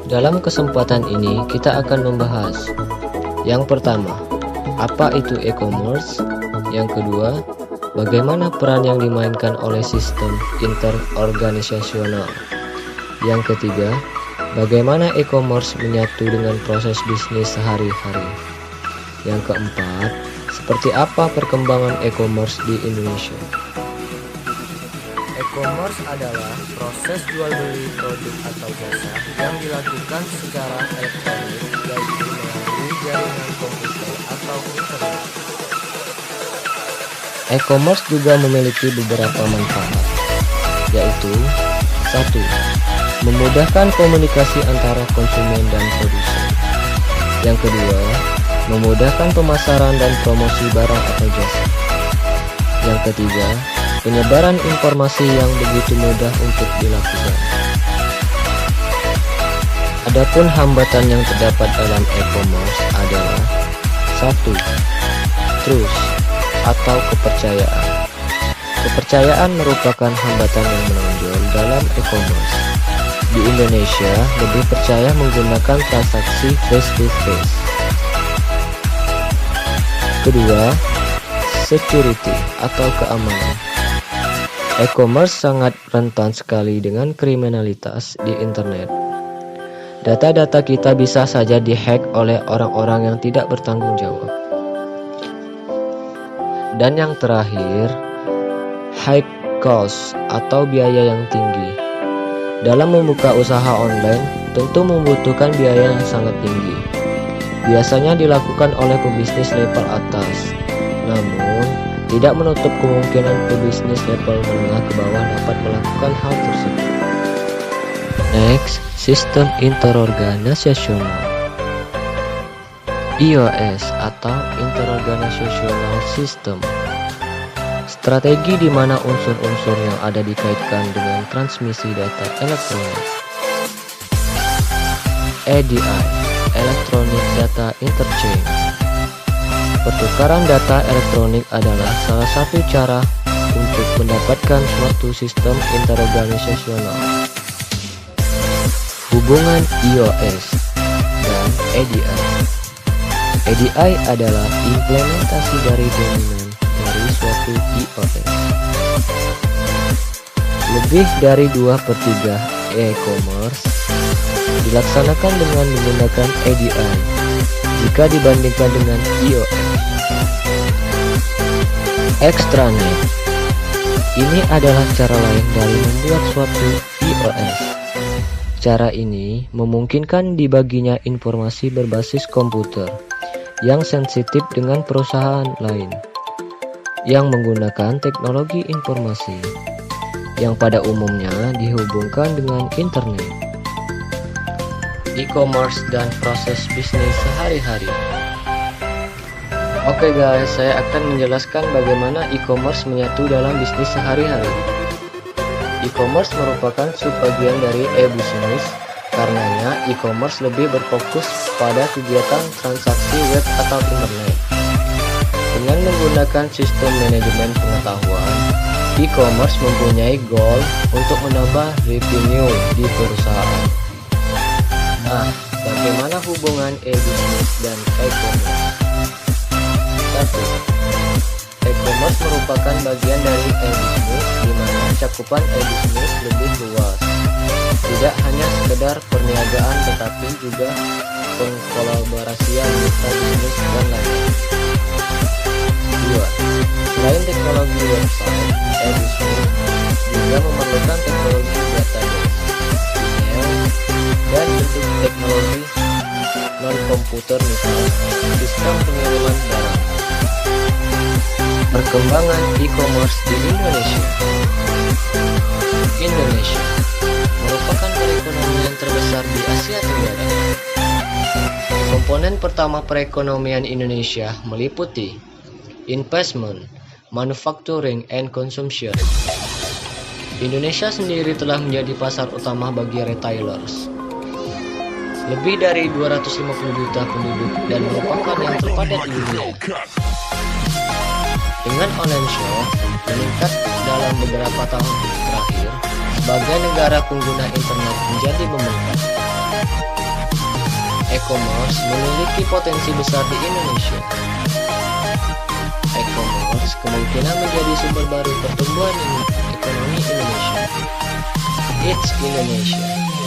Dalam kesempatan ini kita akan membahas yang pertama, apa itu e-commerce? Yang kedua, bagaimana peran yang dimainkan oleh sistem interorganisasional? Yang ketiga, bagaimana e-commerce menyatu dengan proses bisnis sehari-hari? Yang keempat, seperti apa perkembangan e-commerce di Indonesia? E-commerce adalah proses jual beli produk atau jasa yang dilakukan secara elektronik, yaitu melalui jaringan komputer atau internet. E-commerce juga memiliki beberapa manfaat, yaitu 1. Memudahkan komunikasi antara konsumen dan produsen. Yang kedua, memudahkan pemasaran dan promosi barang atau jasa. Yang ketiga, penyebaran informasi yang begitu mudah untuk dilakukan. Adapun hambatan yang terdapat dalam e-commerce adalah 1. Trust atau kepercayaan. Kepercayaan merupakan hambatan yang menonjol dalam e-commerce. Di Indonesia, lebih percaya menggunakan transaksi face to face. Kedua, security atau keamanan. E-commerce sangat rentan sekali dengan kriminalitas di internet. Data-data kita bisa saja dihack oleh orang-orang yang tidak bertanggung jawab. Dan yang terakhir, high cost atau biaya yang tinggi. Dalam membuka usaha online, tentu membutuhkan biaya yang sangat tinggi. Biasanya dilakukan oleh pebisnis level atas, namun tidak menutup kemungkinan pebisnis level menengah ke bawah dapat melakukan hal tersebut. Next, sistem interorganisasional. IOS atau Interorganizational System. Strategi di mana unsur-unsur yang ada dikaitkan dengan transmisi data elektronik. EDI, Electronic Data Interchange. Pertukaran data elektronik adalah salah satu cara untuk mendapatkan suatu sistem interorganisasional. Hubungan IOS dan EDI. EDI adalah implementasi dari dominan dari suatu IOS. Lebih dari 2/3 e-commerce dilaksanakan dengan menggunakan EDI jika dibandingkan dengan iOS. Extranet. Ini adalah cara lain dari membuat suatu iOS. Cara ini memungkinkan dibaginya informasi berbasis komputer yang sensitif dengan perusahaan lain yang menggunakan teknologi informasi yang pada umumnya dihubungkan dengan internet. E-commerce dan proses bisnis sehari-hari. Oke guys, saya akan menjelaskan bagaimana e-commerce menyatu dalam bisnis sehari-hari. E-commerce merupakan subbagian dari e-business, karenanya e-commerce lebih berfokus pada kegiatan transaksi web atau internet. Dengan menggunakan sistem manajemen pengetahuan, e-commerce mempunyai goal untuk menambah revenue di perusahaan. Nah, bagaimana hubungan e-business dan e-commerce? 1. E-commerce merupakan bagian dari e-business di mana cakupan e-business lebih luas. Tidak hanya sekedar perniagaan tetapi juga pengkolaborasian mitra bisnis dan lainnya. 2. Selain teknologi website, e-business juga memerlukan teknologi database, email, dan bentuk teknologi non-komputer misalnya sistem pengiriman barang. Perkembangan e-commerce di Indonesia. Indonesia merupakan perekonomian terbesar di Asia Tenggara. Komponen pertama perekonomian Indonesia meliputi investment, manufacturing, and consumption. Indonesia sendiri telah menjadi pasar utama bagi retailers. Lebih dari 250 juta penduduk dan merupakan yang terpadat di dunia. Dengan online shop meningkat dalam beberapa tahun terakhir, sebagai negara pengguna internet menjadi membengkak. E-commerce memiliki potensi besar di Indonesia. E-commerce kemungkinan menjadi sumber baru pertumbuhan ekonomi Indonesia. It's Indonesia.